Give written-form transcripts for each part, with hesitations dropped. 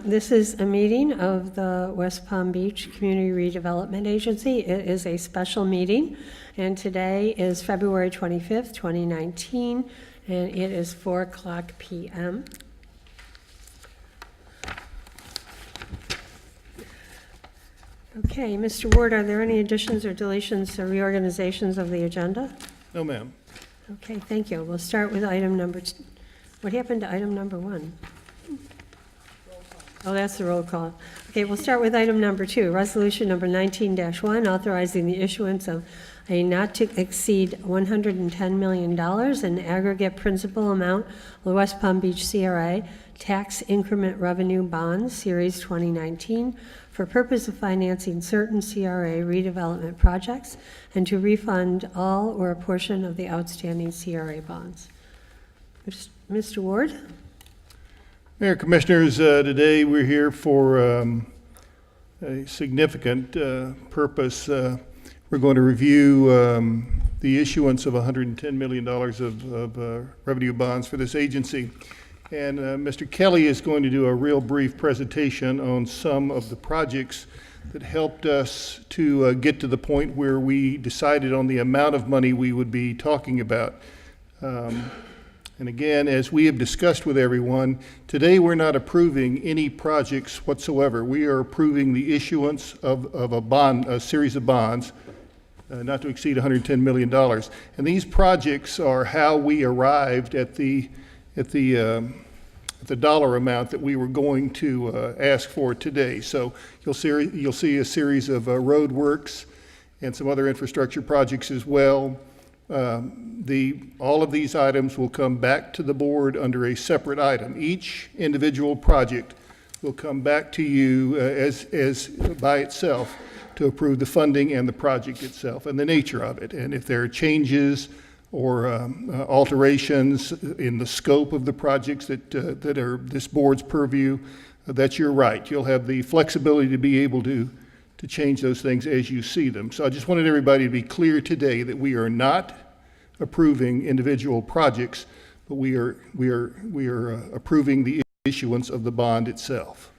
This is a meeting of the West Palm Beach Community Redevelopment Agency. It is a special meeting, and today is February 25th, 2019, and it is 4:00 p.m. Okay, Mr. Ward, are there any additions or deletions or reorganizations of the agenda? No, ma'am. Okay, thank you. We'll start with item number two. What happened to item number one? Oh, that's the roll call. Okay, we'll start with item number 2, resolution number 19-1, authorizing the issuance of a not to exceed $110 million in aggregate principal amount of the West Palm Beach CRA tax increment revenue bonds, Series 2019, for purpose of financing certain CRA redevelopment projects and to refund all or a portion of the outstanding CRA bonds. Mr. Ward? Mayor, Commissioners, today we're here for a significant purpose. We're going to review the issuance of $110 million of revenue bonds for this agency. And Mr. Kelly is going to do a real brief presentation on some of the projects that helped us to get to the point where we decided on the amount of money we would be talking about. And again, as we have discussed with everyone, today we're not approving any projects whatsoever. We are approving the issuance of a series of bonds, not to exceed $110 million. And these projects are how we arrived at the dollar amount that we were going to ask for today. So you'll see a series of road works and some other infrastructure projects as well. All of these items will come back to the board under a separate item. Each individual project will come back to you as by itself to approve the funding and the project itself and the nature of it. And if there are changes or alterations in the scope of the projects that are this board's purview, that's your right. You'll have the flexibility to be able to change those things as you see them. So I just wanted everybody to be clear today that we are not approving individual projects, but we are approving the issuance of the bond itself.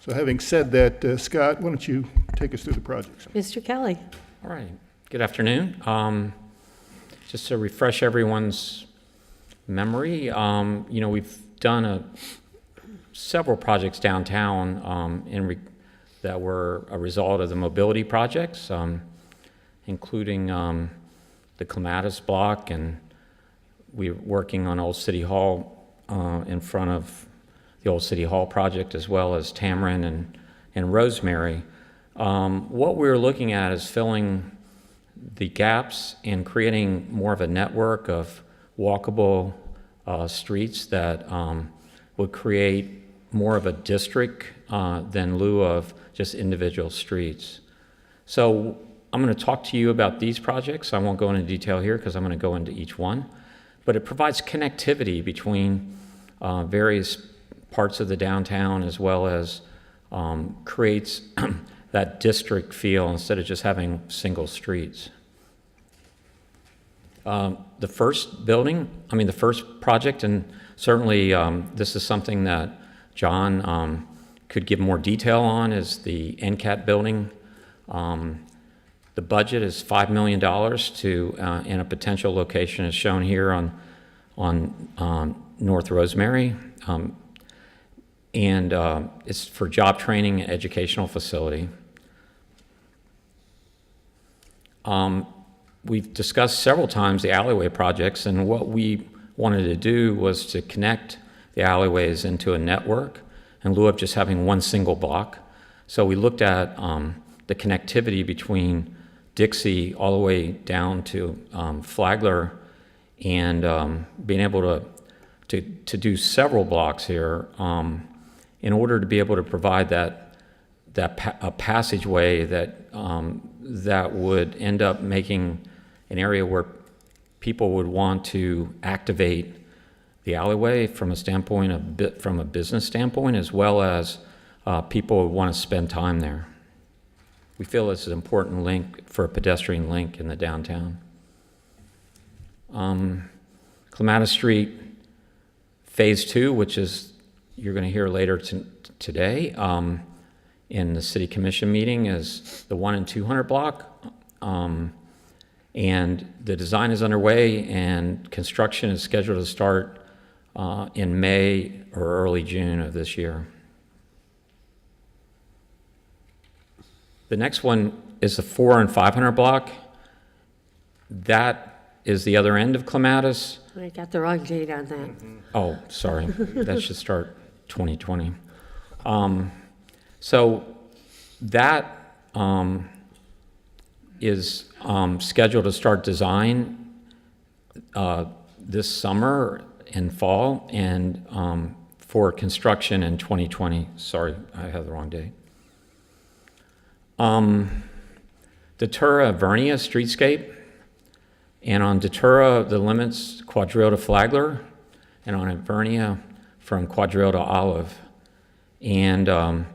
So having said that, Scott, why don't you take us through the projects? Mr. Kelly. All right. Good afternoon. Just to refresh everyone's memory, we've done several projects downtown that were a result of the mobility projects, including the Clematis block, and we're working on Old City Hall in front of the Old City Hall project, as well as Tamarind and Rosemary. What we're looking at is filling the gaps and creating more of a network of walkable streets that would create more of a district than lieu of just individual streets. So I'm going to talk to you about these projects. I won't go into detail here because I'm going to go into each one, but it provides connectivity between various parts of the downtown, as well as creates that district feel instead of just having single streets. The first project, and certainly this is something that John could give more detail on, is the NCAT building. The budget is $5 million in a potential location as shown here on North Rosemary. And it's for job training and educational facility. We've discussed several times the alleyway projects, and what we wanted to do was to connect the alleyways into a network in lieu of just having one single block. So we looked at the connectivity between Dixie all the way down to Flagler, and being able to do several blocks here in order to be able to provide a passageway that would end up making an area where people would want to activate the alleyway from a business standpoint, as well as people would want to spend time there. We feel it's an important link for a pedestrian link in the downtown. Clematis Street Phase 2, which is you're going to hear later today in the City Commission meeting is the 1 and 200 block. And the design is underway, and construction is scheduled to start in May or early June of this year. The next one is the 4 and 500 block. That is the other end of Clematis. I got the wrong date on that. Oh, sorry. That should start 2020. So that is scheduled to start design this summer and fall, and for construction in 2020. Sorry, I have the wrong date. Datura Vernia streetscape, and on Datura the limits Quadrille to Flagler, and on Vernia from Quadrille to Olive. And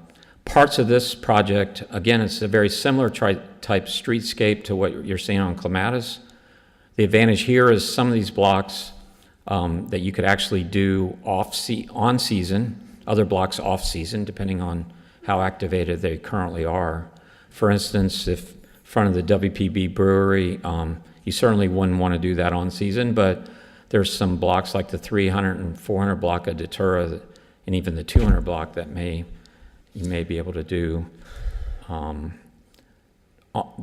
parts of this project, again, it's a very similar type streetscape to what you're seeing on Clematis. The advantage here is some of these blocks that you could actually do on season, other blocks off season, depending on how activated they currently are. For instance, if in front of the WPB brewery, you certainly wouldn't want to do that on season, but there's some blocks like the 300 and 400 block of Datura and even the 200 block that you may be able to do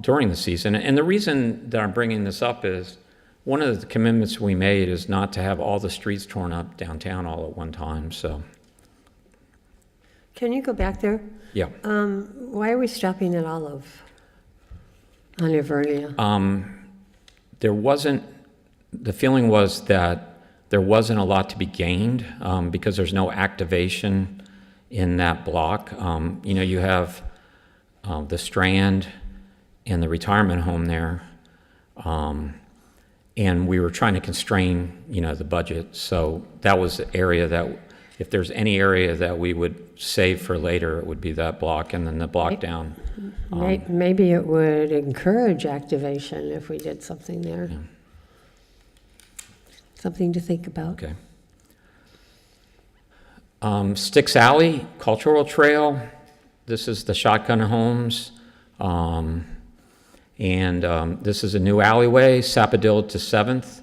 during the season. And the reason that I'm bringing this up is one of the commitments we made is not to have all the streets torn up downtown all at one time. So, Can you go back there? yeah. Why are we stopping at Olive on Ivernia? The feeling was that there wasn't a lot to be gained because there's no activation in that block. You have the Strand and the retirement home there, and we were trying to constrain, the budget. So that was the area that, if there's any area that we would save for later, it would be that block, and then the block down. Maybe it would encourage activation if we did something there. Yeah. Something to think about. Okay. Sticks Alley, Cultural Trail. This is the Shotgun Homes. This is a new alleyway, Sapodill to 7th,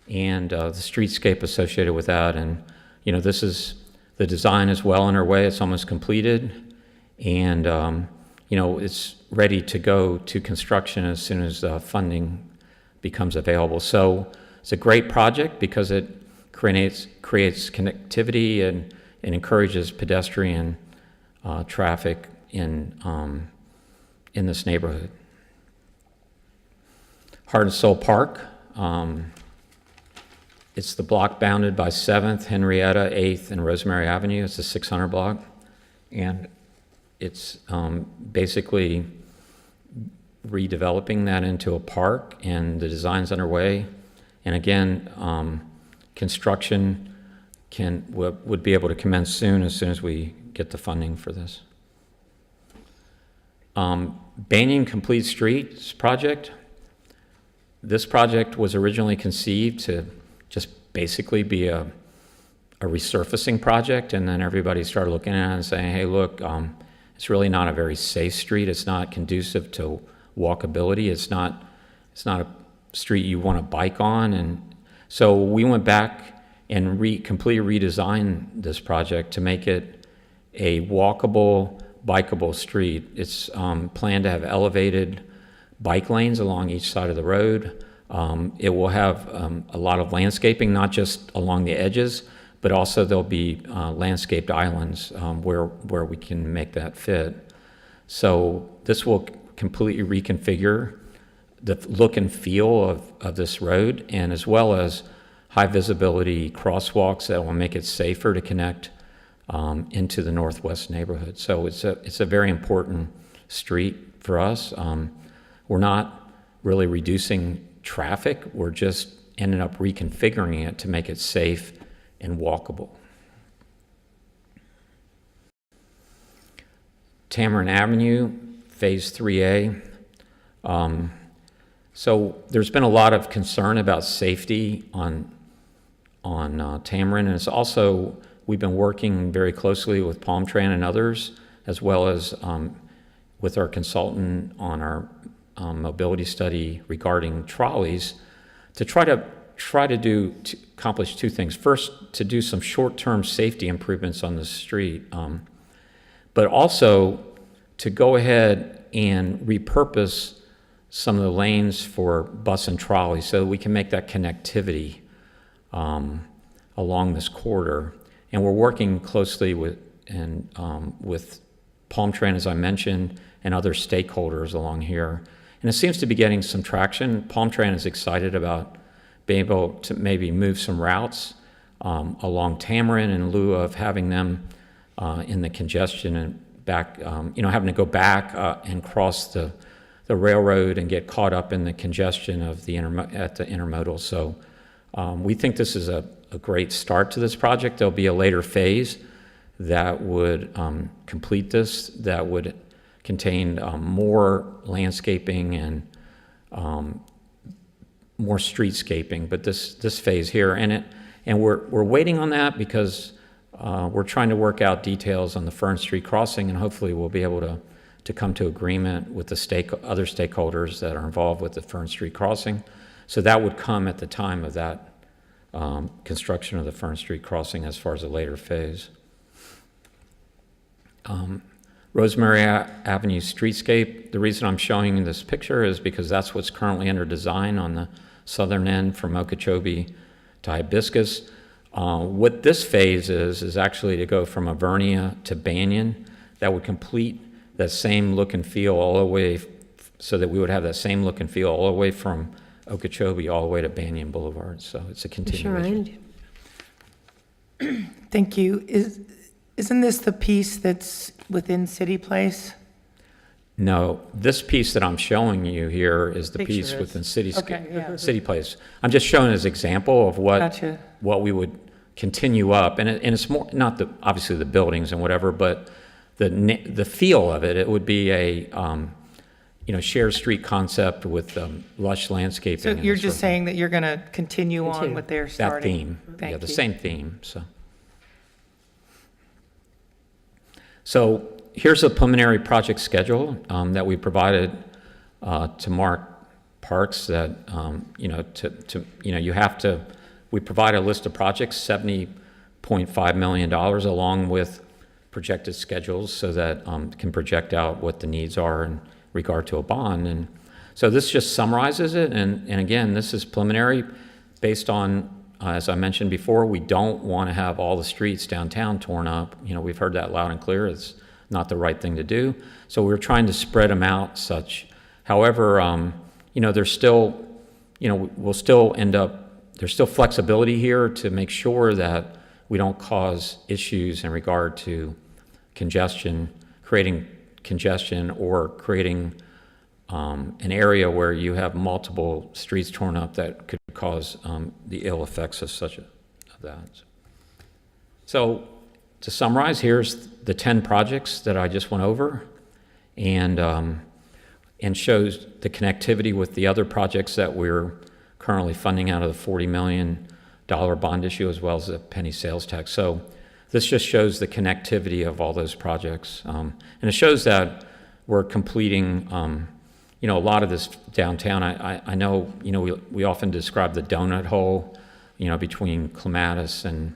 and the streetscape associated with that. And, this is, the design is well underway. It's almost completed. And, it's ready to go to construction as soon as funding becomes available. So it's a great project because it creates connectivity and encourages pedestrian traffic in this neighborhood. Heart and Soul Park. It's the block bounded by 7th, Henrietta, 8th, and Rosemary Avenue. It's a 600 block. And it's basically redeveloping that into a park, and the design's underway. And again, construction would be able to commence soon as we get the funding for this. Banyan Complete Streets project. This project was originally conceived to just basically be a resurfacing project, and then everybody started looking at it and saying, hey, look, it's really not a very safe street. It's not conducive to walkability. It's not a street you want to bike on. And so we went back and completely redesigned this project to make it a walkable, bikeable street. It's planned to have elevated bike lanes along each side of the road. It will have a lot of landscaping, not just along the edges, but also there'll be landscaped islands where we can make that fit. So this will completely reconfigure the look and feel of this road, and as well as high visibility crosswalks that will make it safer to connect into the Northwest neighborhood. So it's a very important street for us. We're not really reducing traffic. We're just ended up reconfiguring it to make it safe and walkable. Tamarind Avenue, Phase 3A. So there's been a lot of concern about safety on Tamarind, and it's also we've been working very closely with Palmtran and others, as well as with our consultant on our mobility study regarding trolleys, to accomplish two things. First, to do some short-term safety improvements on the street, but also to go ahead and repurpose some of the lanes for bus and trolley so that we can make that connectivity along this corridor. And we're working closely with Palmtran, as I mentioned, and other stakeholders along here. And it seems to be getting some traction. Palmtran is excited about being able to maybe move some routes along Tamarin in lieu of having them in the congestion and back, having to go back and cross the railroad and get caught up in the congestion of at the intermodal. So we think this is a great start to this project. There'll be a later phase that would complete this, that would contain more landscaping and more streetscaping. But this phase here, and we're waiting on that because we're trying to work out details on the Fern Street crossing, and hopefully we'll be able to come to agreement with the other stakeholders that are involved with the Fern Street crossing. So that would come at the time of that construction of the Fern Street crossing as far as a later phase. Rosemary Avenue streetscape, the reason I'm showing you this picture is because that's what's currently under design on the southern end from Okeechobee to Hibiscus. What this phase is actually to go from Avernia to Banyan. That would complete that same look and feel all the way, so that we would have that same look and feel all the way from Okeechobee all the way to Banyan Boulevard. So it's a continuation. Thank you. Isn't this the piece that's within City Place? No, this piece that I'm showing you here is the piece within City Place. I'm just showing as an example of what we would continue up, and it's more not obviously the buildings and whatever, but the feel of it. It would be a shared street concept with lush landscaping. So you're just saying that you're going to continue on with their starting that theme, the same theme. So here's a preliminary project schedule that we provided to Mark Parks. That we provide a list of projects, $70.5 million, along with projected schedules, so that can project out what the needs are in regard to a bond. And so this just summarizes it. And again, this is preliminary based on, as I mentioned before, we don't want to have all the streets downtown torn up. We've heard that loud and clear. It's not the right thing to do. So we're trying to spread them out such. However, there's still, we'll still end up, there's still flexibility here to make sure that we don't cause issues in regard to congestion, creating congestion, or creating an area where you have multiple streets torn up that could cause the ill effects of that. So to summarize, here's the 10 projects that I just went over, and shows the connectivity with the other projects that we're currently funding out of the $40 million bond issue, as well as the penny sales tax. So this just shows the connectivity of all those projects. And it shows that we're completing, a lot of this downtown. I know, we often describe the donut hole, between Clematis and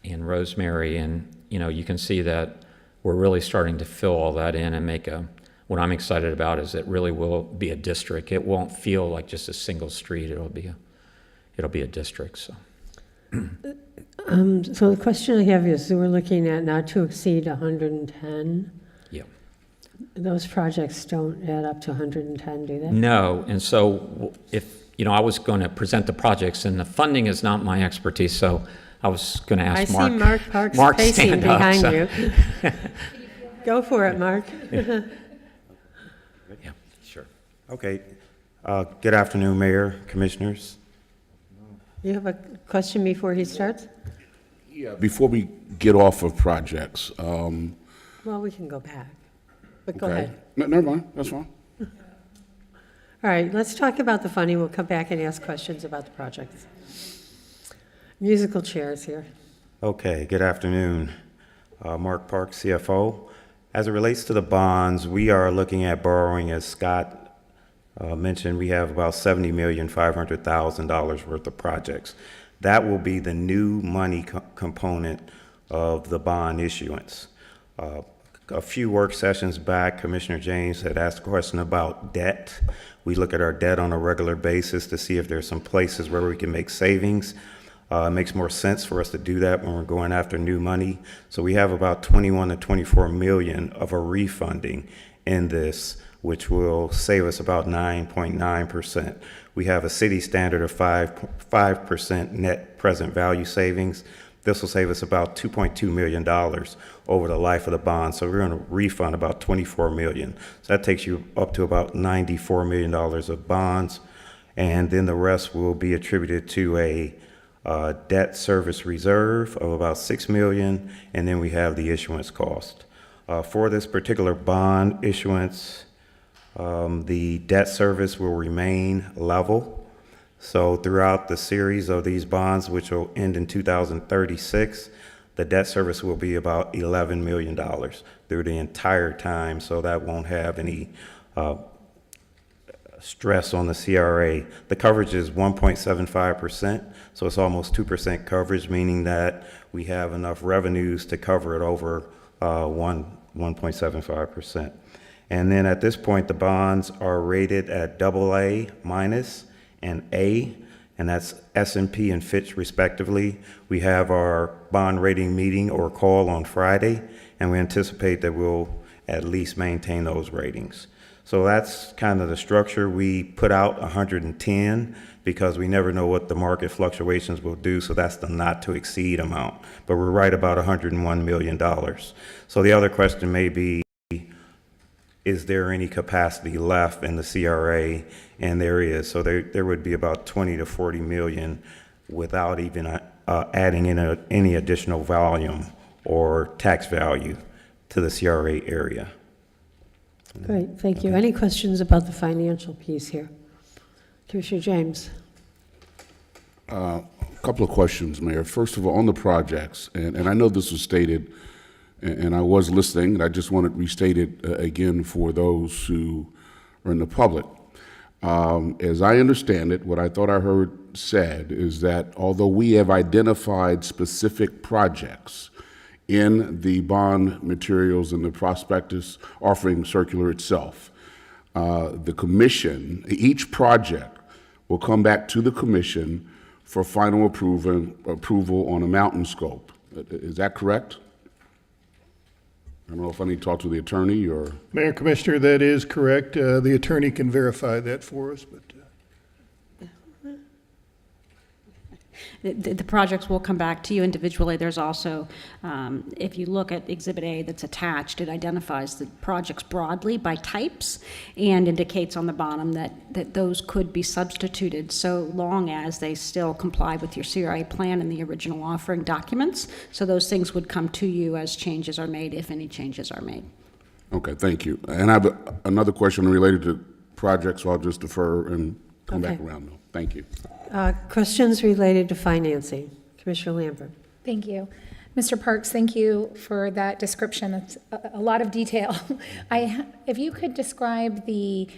Rosemary. And, you can see that we're really starting to fill all that in and make what I'm excited about is it really will be a district. It won't feel like just a single street. It'll be a district, so. So the question I have is, we're looking at not to exceed 110. Yeah. Those projects don't add up to 110, do they? No, and so if, I was going to present the projects, and the funding is not my expertise, so I was going to ask Mark. I see Mark Parks pacing behind you. Go for it, Mark. Yeah, sure. Okay. Good afternoon, Mayor, Commissioners. You have a question before he starts? Yeah, before we get off of projects, Well, we can go back, but go okay. ahead. No, never mind, that's fine. All right, let's talk about the funding. We'll come back and ask questions about the projects. Musical chairs here. Okay, good afternoon. Mark Park, CFO. As it relates to the bonds, we are looking at borrowing, as Scott mentioned, we have about $70,500,000 worth of projects. That will be the new money component of the bond issuance. A few work sessions back, Commissioner James had asked a question about debt. We look at our debt on a regular basis to see if there's some places where we can make savings. It makes more sense for us to do that when we're going after new money. So we have about 21 to 24 million of a refunding in this, which will save us about 9.9%. We have a city standard of 5% net present value savings. This will save us about $2.2 million over the life of the bond. So we're going to refund about 24 million. So that takes you up to about $94 million of bonds. And then the rest will be attributed to a debt service reserve of about 6 million, and then we have the issuance cost. For this particular bond issuance, the debt service will remain level. So throughout the series of these bonds, which will end in 2036, the debt service will be about $11 million through the entire time, so that won't have any stress on the CRA. The coverage is 1.75%, so it's almost 2% coverage, meaning that we have enough revenues to cover it over 1.75%. And then at this point, the bonds are rated at AA minus and A, and that's S&P and Fitch respectively. We have our bond rating meeting or call on Friday, and we anticipate that we'll at least maintain those ratings. So that's kind of the structure. We put out 110 because we never know what the market fluctuations will do, so that's the not to exceed amount. But we're right about $101 million. So the other question may be, is there any capacity left in the CRA? And there is. So there would be about 20 to 40 million without even adding in any additional volume or tax value to the CRA area. Great, thank you. Any questions about the financial piece here? Commissioner James? A couple of questions, Mayor. First of all, on the projects, and I know this was stated, and I was listening, and I just want it restated again for those who are in the public. As I understand it, what I thought I heard said is that although we have identified specific projects in the bond materials and the prospectus offering circular itself, the commission, each project will come back to the commission for final approval on amount and scope. Is that correct? I don't know if I need to talk to the attorney or... Mayor, Commissioner, that is correct. The attorney can verify that for us, but... The projects will come back to you individually. There's also, if you look at Exhibit A that's attached, it identifies the projects broadly by types and indicates on the bottom that those could be substituted so long as they still comply with your CRA plan and the original offering documents. So those things would come to you as changes are made, if any changes are made. Okay, thank you. And I have another question related to projects, so I'll just defer and come back around though. Thank you. Questions related to financing? Commissioner Lambert? Thank you. Mr. Parks, thank you for that description. It's a lot of detail. If you could describe the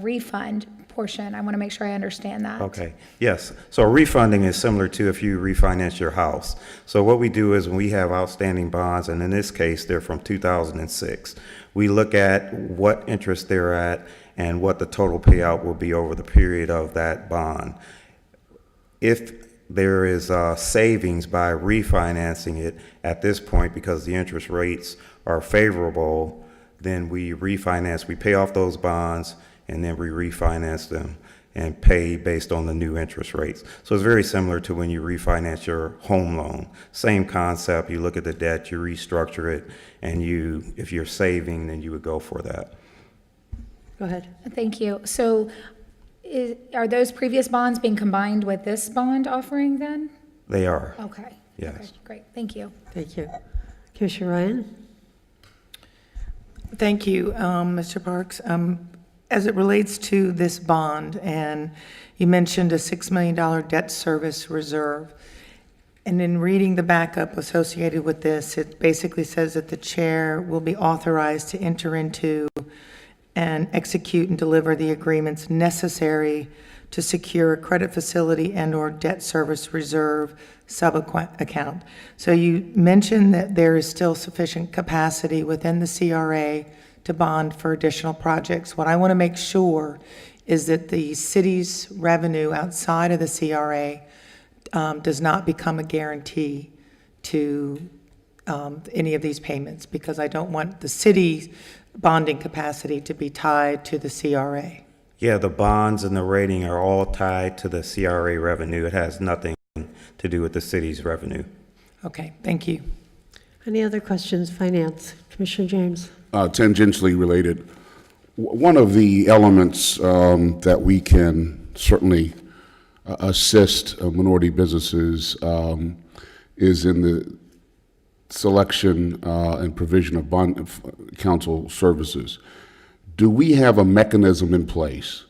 refund portion, I want to make sure I understand that. Okay, yes. So refunding is similar to if you refinance your house. So what we do is when we have outstanding bonds, and in this case, they're from 2006, we look at what interest they're at and what the total payout will be over the period of that bond. If there is savings by refinancing it at this point because the interest rates are favorable, then we refinance, we pay off those bonds, and then we refinance them and pay based on the new interest rates. So it's very similar to when you refinance your home loan. Same concept, you look at the debt, you restructure it, and if you're saving, then you would go for that. Go ahead. Thank you. So are those previous bonds being combined with this bond offering then? They are. Okay. Yes. Okay, great. Thank you. Thank you. Commissioner Ryan? Thank you, Mr. Parks. As it relates to this bond, and you mentioned a $6 million debt service reserve, And in reading the backup associated with this, it basically says that the chair will be authorized to enter into and execute and deliver the agreements necessary to secure a credit facility and/or debt service reserve sub-account. So you mentioned that there is still sufficient capacity within the CRA to bond for additional projects. What I want to make sure is that the city's revenue outside of the CRA does not become a guarantee to any of these payments, because I don't want the city's bonding capacity to be tied to the CRA. Yeah, the bonds and the rating are all tied to the CRA revenue. It has nothing to do with the city's revenue. Okay, thank you. Any other questions? Finance, Commissioner James. Tangentially related, one of the elements that we can certainly assist minority businesses is in the selection and provision of bond counsel services. Do we have a mechanism in place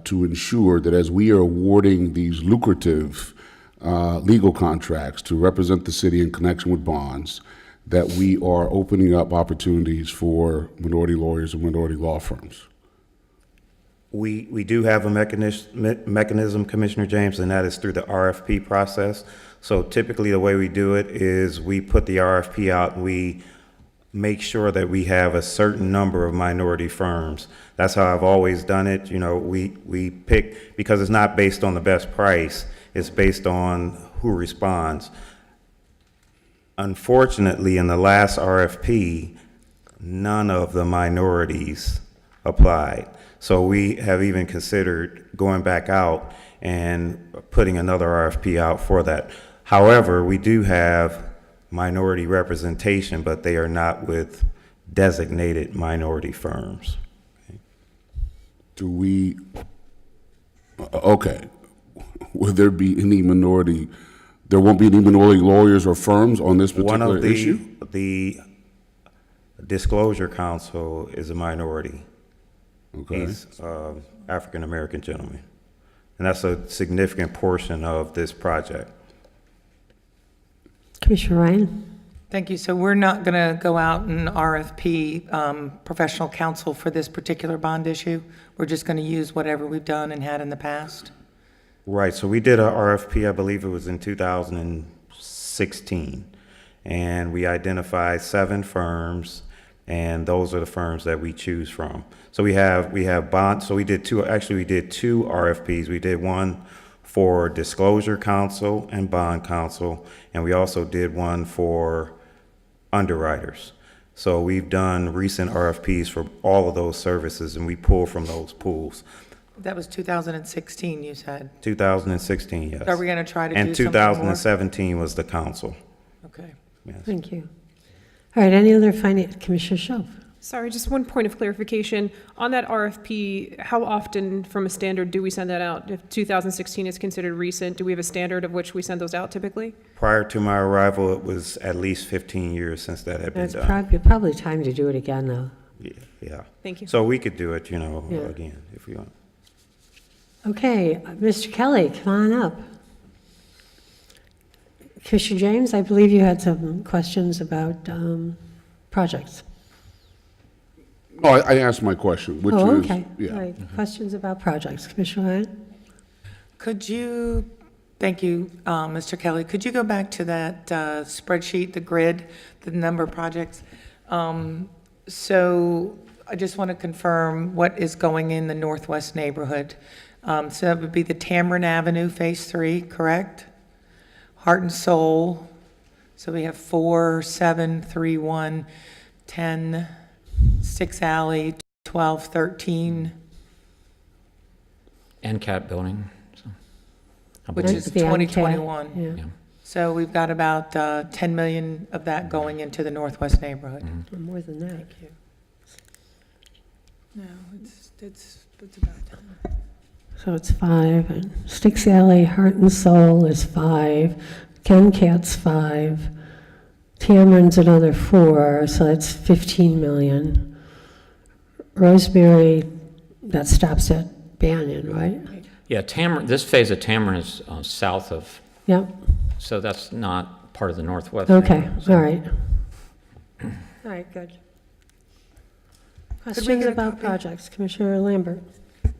to ensure that as we are awarding these lucrative legal contracts to represent the city in connection with bonds, that we are opening up opportunities for minority lawyers and minority law firms? We do have a mechanism, Commissioner James, and that is through the RFP process. So typically the way we do it is we put the RFP out and we make sure that we have a certain number of minority firms. That's how I've always done it. You know, we pick, because it's not based on the best price, it's based on who responds. Unfortunately, in the last RFP, none of the minorities applied. So we have even considered going back out and putting another RFP out for that. However, we do have minority representation, but they are not with designated minority firms. Do we, okay, will there be any minority, there won't be any minority lawyers or firms on this particular issue? The Disclosure Council is a minority. Okay. He's African-American gentleman. And that's a significant portion of this project. Commissioner Ryan? Thank you. So we're not going to go out and RFP professional counsel for this particular bond issue? We're just going to use whatever we've done and had in the past? Right, so we did a RFP, I believe it was in 2016, and we identified 7 firms, and those are the firms that we choose from. So we have bonds. So we did two RFPs. We did one for Disclosure Council and Bond Council, and we also did one for underwriters. So we've done recent RFPs for all of those services, and we pull from those pools. That was 2016, you said. 2016, yes. Are we going to try to do And something more? 2017 was the council. Okay. Yes. Thank you. All right, any other finance? Commissioner Shelf? Sorry, just one point of clarification. On that RFP, how often from a standard do we send that out? If 2016 is considered recent, do we have a standard of which we send those out typically? Prior to my arrival, it was at least 15 years since that had been It's done. probably time to do it again, though. Yeah. Thank you. So we could do it, Yeah. again, if we want. Okay, Mr. Kelly, come on up. Commissioner James, I believe you had some questions about projects. No, I asked my question, which is, Oh, okay. yeah. All right, questions about projects. Commissioner Ryan? Could you, thank you, Mr. Kelly, could you go back to that spreadsheet, the grid, the number of projects? So I just want to confirm what is going in the northwest neighborhood. So that would be the Tamron Avenue, Phase 3, correct? Heart and Soul, so we have 4, 7, 3, 1, 10, 6 Alley, 12, 13, And Cat Building. So, I which believe- is The NCAT, 2021. Yeah. Yeah. So we've got about 10 million of that going into the northwest neighborhood. More than that. No, it's about 10. So it's 5, and Sticks Alley, Heart and Soul is 5, Ken Cat's 5, Tamron's another 4, so that's 15 million. Rosemary, that stops at Banyan, right? Yeah, Tamron, this phase of Tamron is south of Yep, So that's not part of the Northwest. Okay, neighborhood. all right. All right, good. Questions get a about copy? projects? Commissioner Lambert?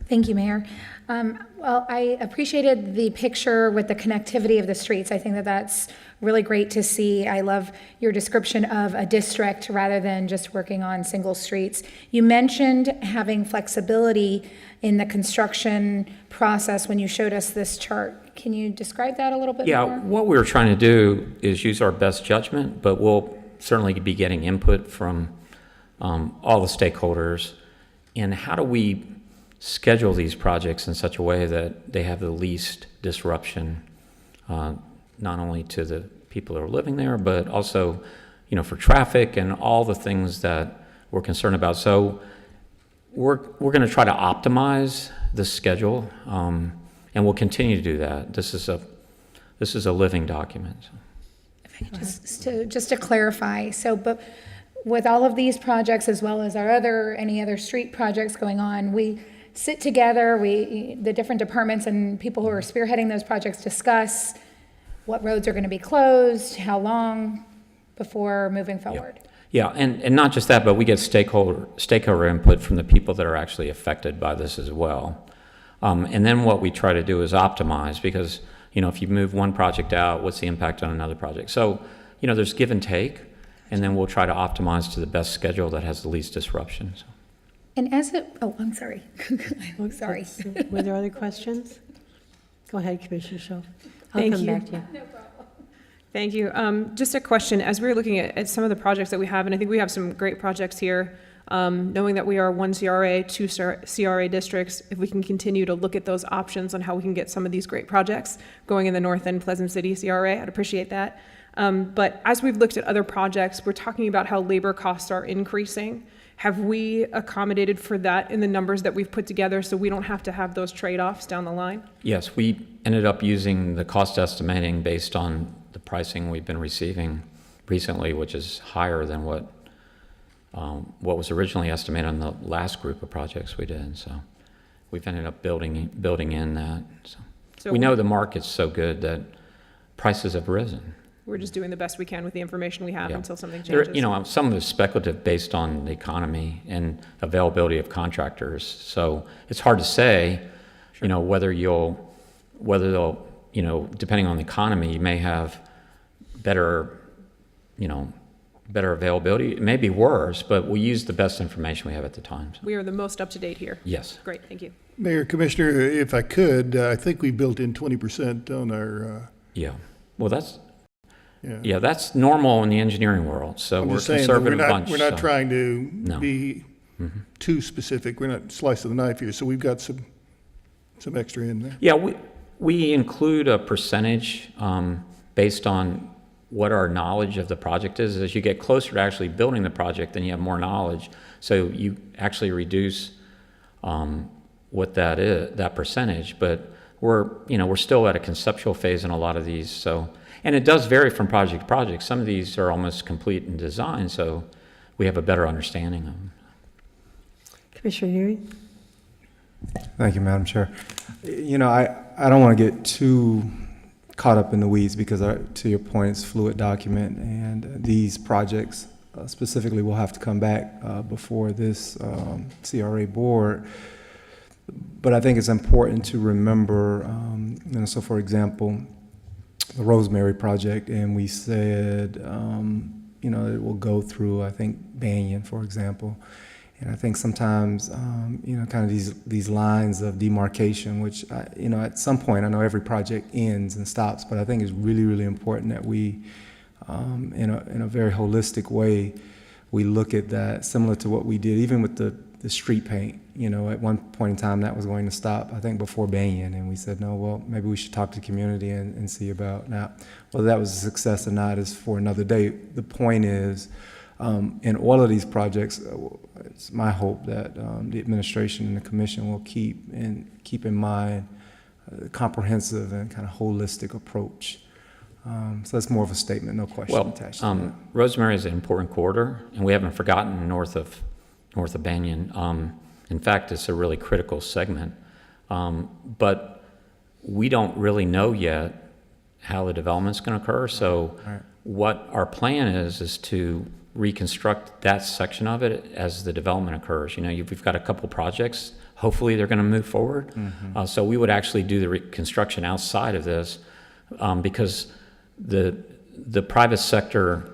Thank you, Mayor. Well, I appreciated the picture with the connectivity of the streets. I think that that's really great to see. I love your description of a district rather than just working on single streets. You mentioned having flexibility in the construction process when you showed us this chart. Can you describe that a little bit Yeah, more? what we were trying to do is use our best judgment, but we'll certainly be getting input from all the stakeholders. And how do we schedule these projects in such a way that they have the least disruption, not only to the people that are living there, but also, for traffic and all the things that we're concerned about. So we're going to try to optimize the schedule, and we'll continue to do that. This is a living document. Just to clarify, but with all of these projects as well as any other street projects going on, we sit together, the different departments and people who are spearheading those projects discuss what roads are going to be closed, how long before moving forward. Yeah, and not just that, but we get stakeholder input from the people that are actually affected by this as well. And then what we try to do is optimize, because, if you move one project out, what's the impact on another project? So, there's give and take, and then we'll try to optimize to the best schedule that has the least disruption. So. And I'm sorry. I'm sorry. Were there other questions? Go ahead, Commissioner Shaw. I'll Thank come you. back to you. Thank you. Just a question, as we were looking at some of the projects that we have, and I think we have some great projects here, knowing that we are 1 CRA, 2 CRA districts, if we can continue to look at those options on how we can get some of these great projects going in the North End Pleasant City CRA, I'd appreciate that. But as we've looked at other projects, we're talking about how labor costs are increasing. Have we accommodated for that in the numbers that we've put together so we don't have to have those trade-offs down the line? Yes, we ended up using the cost estimating based on the pricing we've been receiving recently, which is higher than what was originally estimated on the last group of projects we did. So we've ended up building in that. So we know the market's so good that prices have risen. We're just doing the best we can with the information we have Yeah. until something There, changes. some of it's speculative based on the economy and availability of contractors. So it's hard to say, whether they'll, depending on the economy, you may have better availability. It may be worse, but we use the best information we have at the time. So. We are the most up-to-date here. Yes. Great, thank you. Mayor, Commissioner, if I could, I think we built in 20% on our, Yeah. Well, that's normal in the engineering world. So I'm we're a just saying that conservative bunch. we're not so. trying to No. be too specific. We're not slicing the knife here, so we've got some extra in there. Yeah, we include a percentage based on what our knowledge of the project is. As you get closer to actually building the project, then you have more knowledge. So you actually reduce what that is, that percentage. But we're still at a conceptual phase in a lot of these. So, and it does vary from project to project. Some of these are almost complete in design, so we have a better understanding of them. Commissioner Neary? Thank you, Madam Chair. I don't want to get too caught up in the weeds because, to your point, it's a fluid document, and these projects specifically will have to come back before this CRA board. But I think it's important to remember, so for example, the Rosemary project, and we said, it will go through, I think, Banyan, for example. And I think sometimes, kind of these lines of demarcation, which, at some point, I know every project ends and stops, but I think it's really, really important that we, in a very holistic way, we look at that, similar to what we did, even with the street paint. At one point in time, that was going to stop, I think, before Banyan, and we said, no, well, maybe we should talk to the community and see about now. Whether that was a success or not is for another day. The point is, in all of these projects, it's my hope that the administration and the commission will keep in mind a comprehensive and kind of holistic approach. So that's more of a statement, no question attached to that. Rosemary is an important corridor, and we haven't forgotten north of Banyan. In fact, it's a really critical segment. But we don't really know yet how the development's going to occur. So what our plan is to reconstruct that section of it as the development occurs. You know, we've got a couple projects. Hopefully they're going to move forward. So we would actually do the reconstruction outside of this because the private sector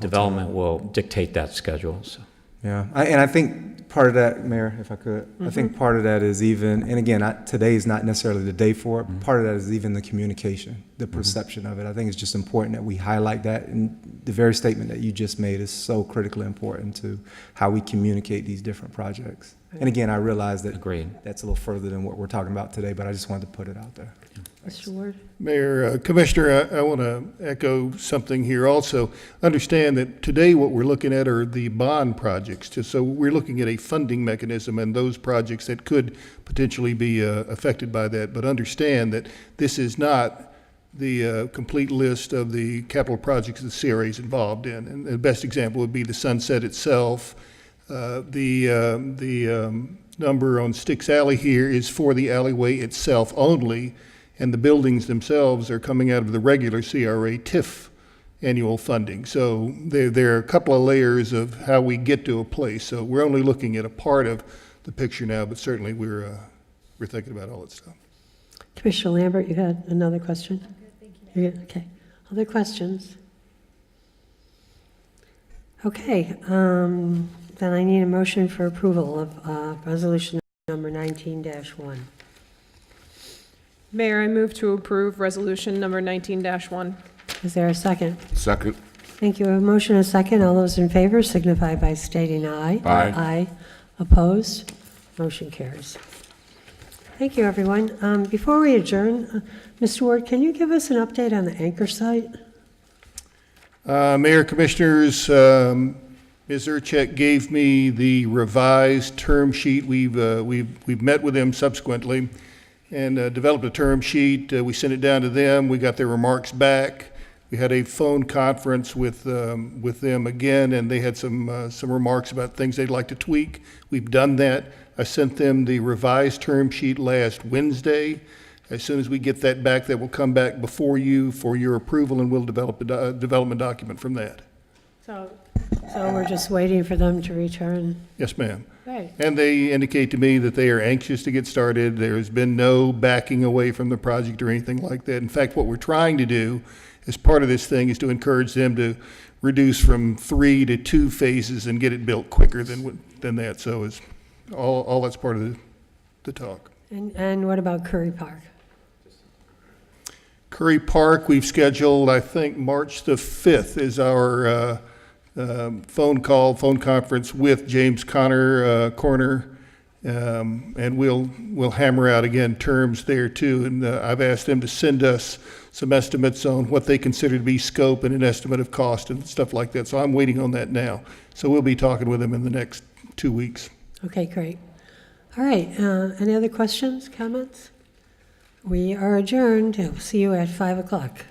development will dictate that schedule. So. Yeah, and I think part of that, Mayor, if I could, I think part of that is even, and again, today is not necessarily the day for it, part of that is even the communication, the perception of it. I think it's just important that we highlight that, and the very statement that you just made is so critically important to how we communicate these different projects. And again, I realize that that's a little further than what we're talking about today, but I just wanted to put it out there. Mr. Ward? Mayor, Commissioner, I want to echo something here also. Understand that today what we're looking at are the bond projects. So we're looking at a funding mechanism and those projects that could potentially be affected by that. But understand that this is not the complete list of the capital projects that the CRA is involved in. And the best example would be the Sunset itself. The number on Sticks Alley here is for the alleyway itself only, and the buildings themselves are coming out of the regular CRA TIF annual funding. So there are a couple of layers of how we get to a place. So we're only looking at a part of the picture now, but certainly we're thinking about all that stuff. Commissioner Lambert, you had another question? Thank you. Okay. Other questions? Okay. Then I need a motion for approval of resolution number 19-1. Mayor, I move to approve resolution number 19-1. Is there a second? Second. Thank you. A motion and a second. All those in favor signify by stating aye. Aye. Aye. Opposed? Motion carries. Thank you, everyone. Before we adjourn, Mr. Ward, can you give us an update on the anchor site? Mayor, Commissioners, Ms. Urchek gave me the revised term sheet. We've met with them subsequently and developed a term sheet. We sent it down to them. We got their remarks back. We had a phone conference with them again, and they had some remarks about things they'd like to tweak. We've done that. I sent them the revised term sheet last Wednesday. As soon as we get that back, that will come back before you for your approval, and we'll develop a development document from that. So we're just waiting for them to return? Yes, ma'am. Right. And they indicate to me that they are anxious to get started. There's been no backing away from the project or anything like that. In fact, what we're trying to do as part of this thing is to encourage them to reduce from 3 to 2 phases and get it built quicker than that. So it's all that's part of the talk. And what about Curry Park? Curry Park, we've scheduled, I think, March the 5th is our phone conference with James Corner, and we'll hammer out again terms there too. And I've asked them to send us some estimates on what they consider to be scope and an estimate of cost and stuff like that. So I'm waiting on that now. So we'll be talking with them in the next 2 weeks. Okay, great. All right. Any other questions, comments? We are adjourned. We'll see you at 5 o'clock.